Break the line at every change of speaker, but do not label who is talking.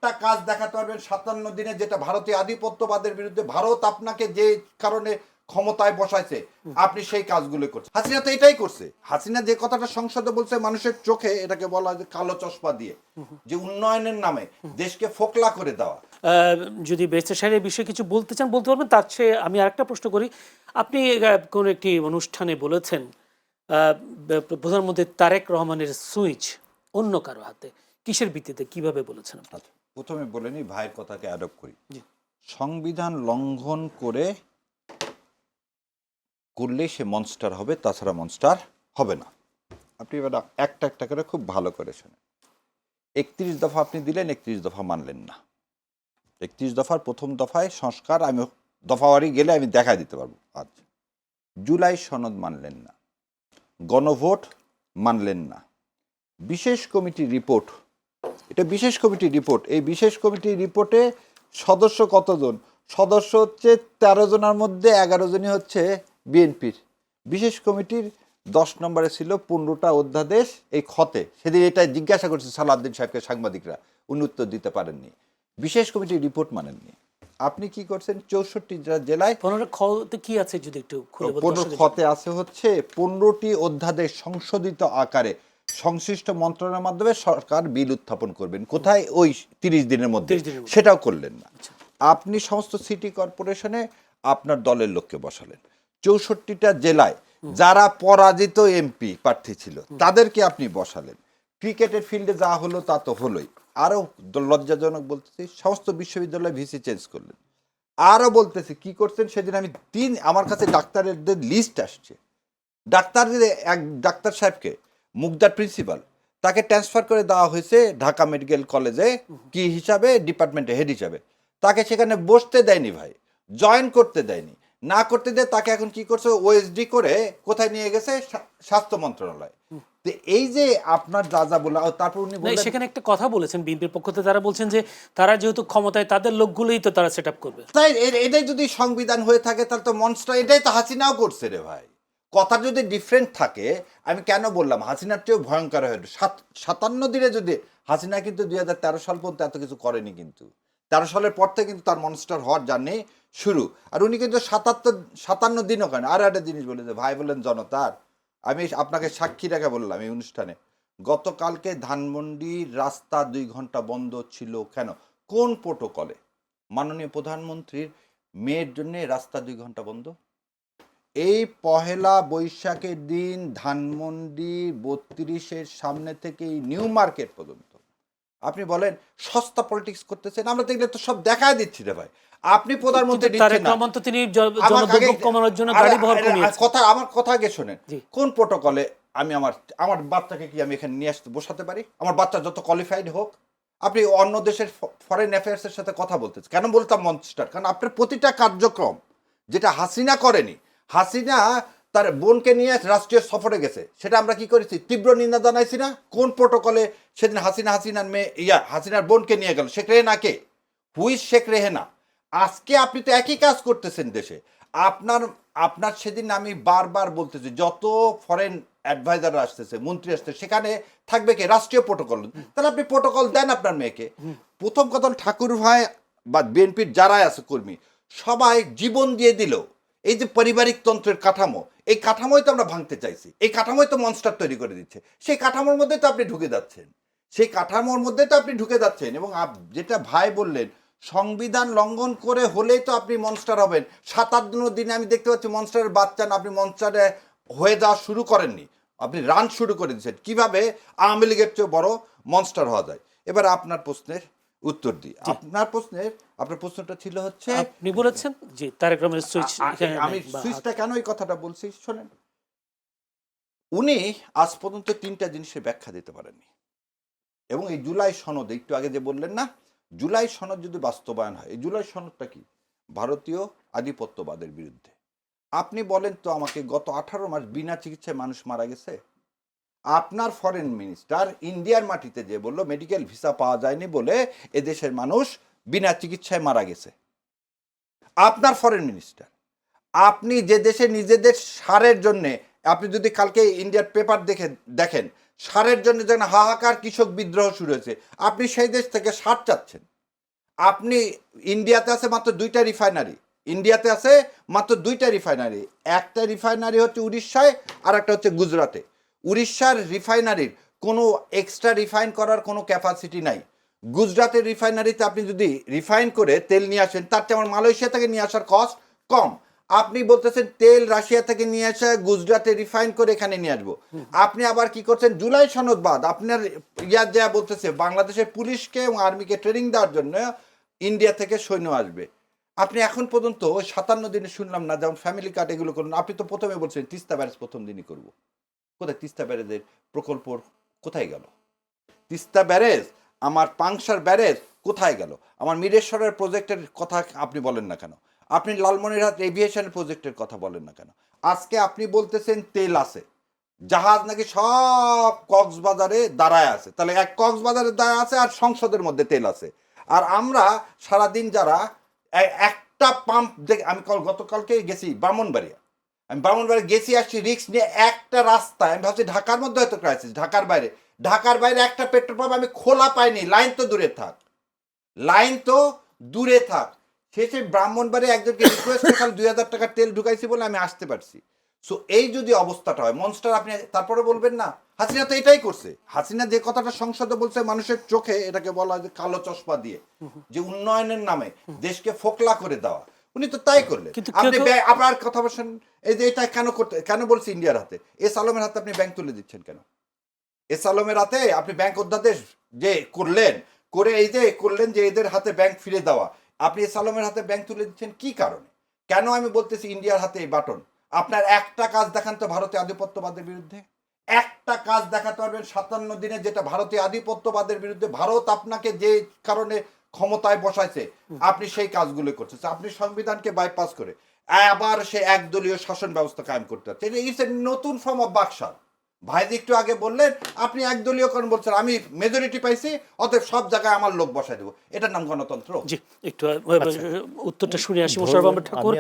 একটা কাজ দেখাতে পারবেন 57 দিনে, যেটা ভারতীয় আধিপত্যবাদের বিরুদ্ধে ভারত আপনাকে যে কারণে ক্ষমতায় বসাইছে আপনি সেই কাজগুলো করছেন। হাসিনা তো এটাই করছে। হাসিনা যে কথাটা সংসদে বলছে মানুষের চোখে, এটাকে বলা হয় যে কালো চশমা দিয়ে, যে উন্নয়নের নামে দেশকে ফোকলা করে দেওয়া।
যদি বেহেশতে সাহেবের বিষয়ে কিছু বলতে চান বলতে পারবেন। তার চেয়ে আমি আরেকটা প্রশ্ন করি। আপনি কোন একটি অনুষ্ঠানে বলেছেন প্রধানমন্ত্রী তারেক রহমানের সুইচ অন্য কারো হাতে, কিসের ভিত্তিতে, কিভাবে বলেছেন আপনি?
আচ্ছা, প্রথমে বলে নি ভাইয়ের কথাকে অ্যাডপ্ট করি।
জি।
সংবিধান লঙ্ঘন করলে সে মনস্টার হবে, তাছাড়া মনস্টার হবে না। আপনি এবার একটা একটা করে খুব ভালো করে শোনেন। 31 দফা আপনি দিলেন, 31 দফা মানলেন না। 31 দফার প্রথম দফায় সংস্কার, আমি দফাওয়ারি গেলে আমি দেখা দিতে পারবো। আচ্ছা, জুলাই সনদ মানলেন না, গণভোট মানলেন না, বিশেষ কমিটির রিপোর্ট, এটা বিশেষ কমিটির রিপোর্ট, এই বিশেষ কমিটির রিপোর্টে সদস্য কতজন? সদস্য হচ্ছে 13 জনের মধ্যে 11 জনই হচ্ছে বিএনপির। বিশেষ কমিটির 10 নম্বরে ছিল 15টা অধ্যাদেশ এই খতে। সেদিন এটা জিজ্ঞাসা করছে সালাউদ্দিন সাহেবকে সাংবাদিকরা, উনি উত্তর দিতে পারেননি। বিশেষ কমিটির রিপোর্ট মানেননি। আপনি কি করছেন? 64টি জেলায়
15 খতে কি আছে যদি একটু খুলে বলতে?
15 খতে আছে হচ্ছে 15টি অধ্যাদেশ সংশোধিত আকারে সংশ্লিষ্ট মন্ত্রণালয়ের মাধ্যমে সরকার বিল উত্থাপন করবেন। কোথায়? ওই 30 দিনের মধ্যে। সেটাও করলেন না। আপনি সমস্ত সিটি কর্পোরেশনে আপনার দলের লোককে বসালেন। 64টা জেলায় যারা পরাজিত এমপি প্রার্থী ছিল তাদেরকে আপনি বসালেন। ক্রিকেটের ফিল্ডে যা হলো তা তো হলোই। আরও লজ্জাজনক বলতেছি, সমস্ত বিশ্ববিদ্যালয়ে ভিসি চেঞ্জ করলেন। আরও বলতেছি কি করছেন, সেদিন আমি আমার কাছে ডাক্তারদের লিস্ট আসছে। ডাক্তারদের এক ডাক্তার সাহেবকে, মুগদার প্রিন্সিপাল, তাকে ট্রান্সফার করে দেওয়া হয়েছে ঢাকা মেডিকেল কলেজে কি হিসাবে, ডিপার্টমেন্টে হেড হিসাবে। তাকে সেখানে বসতে দেয়নি ভাই, জয়েন করতে দেয়নি। না করতে দেয় তাকে এখন কি করছে, ওএসডি করে কোথায় নিয়ে গেছে? স্বাস্থ্য মন্ত্রণালয়। তো এই যে আপনার যা যা বলা, তারপর উনি বললেন
সেখানে একটা কথা বলেছেন বিএনপির পক্ষ থেকে, তারা বলছেন যে তারা যেহেতু ক্ষমতায়, তাদের লোকগুলোই তো তারা সেট আপ করবে।
তাই এটাই যদি সংবিধান হয়ে থাকে তাহলে তো মনস্টার, এটাই তো হাসিনাও করছে রে ভাই। কথা যদি ডিফারেন্ট থাকে, আমি কেন বললাম হাসিনার চেয়েও ভয়ঙ্কর হয়ে 57 দিনে যদি, হাসিনা কিন্তু 2013 সাল পর্যন্ত এত কিছু করেনি, কিন্তু 13 সালের পর থেকে কিন্তু তার মনস্টার হওয়ার জার্নি শুরু। আর উনি কিন্তু 57 দিনও করেন। আর একটা জিনিস বলে যে ভাই বললেন জনতার, আমি আপনাকে সাক্ষী রেখে বললাম এই অনুষ্ঠানে, গতকালকে ধানমন্ডির রাস্তা 2 ঘন্টা বন্ধ ছিল কেন? কোন প্রোটোকলে? মাননীয় প্রধানমন্ত্রীর মেয়ের জন্য রাস্তা 2 ঘন্টা বন্ধ। এই পহেলা বৈশাখের দিন ধানমন্ডি 32-এর সামনে থেকে নিউ মার্কেট পর্যন্ত আপনি বলেন সস্তা পলিটিক্স করতেছেন। আমরা দেখলে তো সব দেখায় দিচ্ছি রে ভাই। আপনি প্রধানমন্ত্রী দিচ্ছেন না,
তিনি জনদুর্ভোগ কমানোর জন্য গাড়ি বহর কমিয়েছেন।
কথা আমার কথা আগে শোনেন। কোন প্রোটোকলে আমি আমার বাচ্চাকে কি আমি এখানে নিয়ে আসতে বসাতে পারি? আমার বাচ্চা যত কোয়ালিফাইড হোক, আপনি অন্য দেশের ফরেন অ্যাফেয়ার্সের সাথে কথা বলতেছেন কেন? বলতাম মনস্টার, কারণ আপনার প্রতিটা কার্যক্রম যেটা হাসিনা করেনি। হাসিনা তার বোনকে নিয়ে রাষ্ট্রীয় সফরে গেছে, সেটা আমরা কি করেছি? তীব্র নিন্দা জানাইছি না? কোন প্রোটোকলে সেদিন হাসিনার মেয়ে হাসিনার বোনকে নিয়ে গেল? শেখ রেহেনাকে, হুইজ শেখ রেহেনা। আজকে আপনি তো একই কাজ করতেছেন দেশে। আপনার সেদিন আমি বারবার বলতেছি, যত ফরেন অ্যাডভাইজার আসতেছে, মন্ত্রী আসতেছে, সেখানে থাকবে কি? রাষ্ট্রীয় প্রোটোকল। তাহলে আপনি প্রোটোকল দেন আপনার মেয়েকে। প্রথম কথা, ঠাকুর ভাই বা বিএনপির যারাই আছে কর্মী, সবাই জীবন দিয়ে দিল। এই যে পারিবারিক তন্ত্রের কাঠামো, এই কাঠামোই তো আমরা ভাঙতে চাইছি। এই কাঠামোই তো মনস্টার তৈরি করে দিচ্ছে। সেই কাঠামোর মধ্যে তো আপনি ঢুকে যাচ্ছেন, এবং যেটা ভাই বললেন, সংবিধান লঙ্ঘন করে হলেই তো আপনি মনস্টার হবেন। 57 দিনে আমি দেখতে পাচ্ছি মনস্টারের বাচ্চা না, আপনি মনস্টারে হয়ে যাওয়া শুরু করেননি, আপনি রান শুরু করে দিচ্ছেন কিভাবে আওয়ামী লীগের চেয়ে বড় মনস্টার হওয়া যায়। এবার আপনার প্রশ্নের উত্তর দিই। আপনার প্রশ্নটা ছিল হচ্ছে,
আপনি বলেছেন জি তারেক রহমানের সুইচ।
আমি সুইচটা কেন এই কথাটা বলছি শোনেন। উনি আজ পর্যন্ত 3টা জিনিসের ব্যাখ্যা দিতে পারেননি। এবং এই জুলাই সনদ, একটু আগে যে বললেন না, জুলাই সনদ যদি বাস্তবায়ন হয়, এই জুলাই সনদটা কি? ভারতীয় আধিপত্যবাদের বিরুদ্ধে। আপনি বলেন তো আমাকে, গত 18 মাস বিনা চিকিৎসায় মানুষ মারা গেছে? আপনার ফরেন মিনিস্টার ইন্ডিয়ার মাটিতে যে বলল মেডিকেল ভিসা পাওয়া যায়নি বলে এদেশের মানুষ বিনা চিকিৎসায় মারা গেছে। আপনার ফরেন মিনিস্টার, আপনি যে দেশে নিজেদের সারের জন্যে, আপনি যদি কালকে ইন্ডিয়ার পেপার দেখেন, সারের জন্য যেন হাহাকার কৃষক বিদ্রোহ শুরু হয়েছে, আপনি সেই দেশ থেকে সার চাচ্ছেন। আপনি ইন্ডিয়াতে আছে মাত্র 2টা রিফাইনারি, ইন্ডিয়াতে আছে মাত্র 2টা রিফাইনারি, একটা রিফাইনারি হচ্ছে উড়িষ্যায় আর একটা হচ্ছে গুজরাটে। উড়িষ্যার রিফাইনারির কোনো এক্সট্রা রিফাইন করার কোনো ক্যাপাসিটি নাই। গুজরাটের রিফাইনারিতে আপনি যদি রিফাইন করে তেল নিয়ে আসেন, তার চেয়ে আমার মালয়েশিয়া থেকে নিয়ে আসার কস্ট কম। আপনি বলতেছেন তেল রাশিয়া থেকে নিয়ে আসা গুজরাটে রিফাইন করে এখানে নিয়ে আসবো। আপনি আবার কি করছেন, জুলাই সনদ বাদ আপনার ইয়ার যা বলতেছে বাংলাদেশের পুলিশকে এবং আর্মিকে ট্রেনিং দেওয়ার জন্য ইন্ডিয়া থেকে সৈন্য আসবে। আপনি এখন পর্যন্ত ওই 57 দিনে শুনলাম না, যেমন ফ্যামিলি কার্ড এগুলো করুন। আপনি তো প্রথমে বলছেন তিস্তা ব্যারেজ প্রথম দিনই করবো। কোথায় তিস্তা ব্যারেজের প্রকল্প কোথায় গেল? তিস্তা ব্যারেজ, আমার পাংশার ব্যারেজ কোথায় গেল? আমার মিরেশ্বরের প্রজেক্টের কথা আপনি বলেন না কেন? আপনি লালমনিরহাট এভিয়েশন প্রজেক্টের কথা বলেন না কেন? আজকে আপনি বলতেছেন তেল আছে, জাহাজ নাকি সব কক্সবাজারে দাঁড়ায় আছে। তাহলে এক কক্সবাজারে দাঁড়ায় আছে আর সংসদের মধ্যে তেল আছে। আর আমরা সারাদিন যারা একটা পাম্প দেখে, আমি গতকালকে গেছি ব্রাহ্মণবাড়িয়া, আমি ব্রাহ্মণবাড়িয়া গেছি আসছি রিক্স নিয়ে, একটা রাস্তায় আমি ভাবছি ঢাকার মধ্যে হয়তো ক্রাইসিস, ঢাকার বাইরে একটা পেট্রোল পাম্প আমি খোলা পাইনি। লাইন তো দূরে থাক, শেষে ব্রাহ্মণবাড়ি একজনকে রিকোয়েস্ট করে 2000 টাকার তেল ঢুকাইছি বলে আমি আসতে পারছি। সো এই যদি অবস্থাটা হয়, মনস্টার আপনি তারপরে বলবেন না হাসিনা তো এটাই করছে। হাসিনা যে কথাটা সংসদে বলছে, মানুষের চোখে এটাকে বলা হয় যে কালো চশমা দিয়ে, যে উন্নয়নের নামে দেশকে ফোকলা করে দেওয়া, উনি তো তাই করলেন। আপনি আপনার কথা বলছেন এই যে এটা কেন বলছে ইন্ডিয়ার হাতে, এস আলমের হাতে আপনি ব্যাংক তুলে দিচ্ছেন কেন? এস আলমের হাতে আপনি ব্যাংক অধ্যাদেশ যে করলেন, করে এই যে করলেন যে এদের হাতে ব্যাংক ফিরে দেওয়া, আপনি এস আলমের হাতে ব্যাংক তুলে দিচ্ছেন কি কারণে? কেন আমি বলতেছি ইন্ডিয়ার হাতে এই বাটন? আপনার একটা কাজ দেখান তো ভারতীয় আধিপত্যবাদের বিরুদ্ধে, একটা কাজ দেখাতে পারবেন 57 দিনে যেটা ভারতীয় আধিপত্যবাদের বিরুদ্ধে ভারত আপনাকে যে কারণে ক্ষমতায় বসাইছে, আপনি সেই কাজগুলো করছেন। আপনি সংবিধানকে বাইপাস করে আবার সে একদলীয় শাসন ব্যবস্থা কায়েম করতে চাচ্ছেন। ইটস এ নতুন ফর্ম অফ বাকশাল। ভাইজি একটু আগে বললেন আপনি একদলীয় কারণ বলছেন, আমি মেজরিটি পাইছি অতএব সব জায়গায় আমার লোক বসাই দেবো, এটার নাম গণতন্ত্র?
জি, একটু উত্তরটা শুনে আসি মোশাররফ আহমেদ ঠাকুর।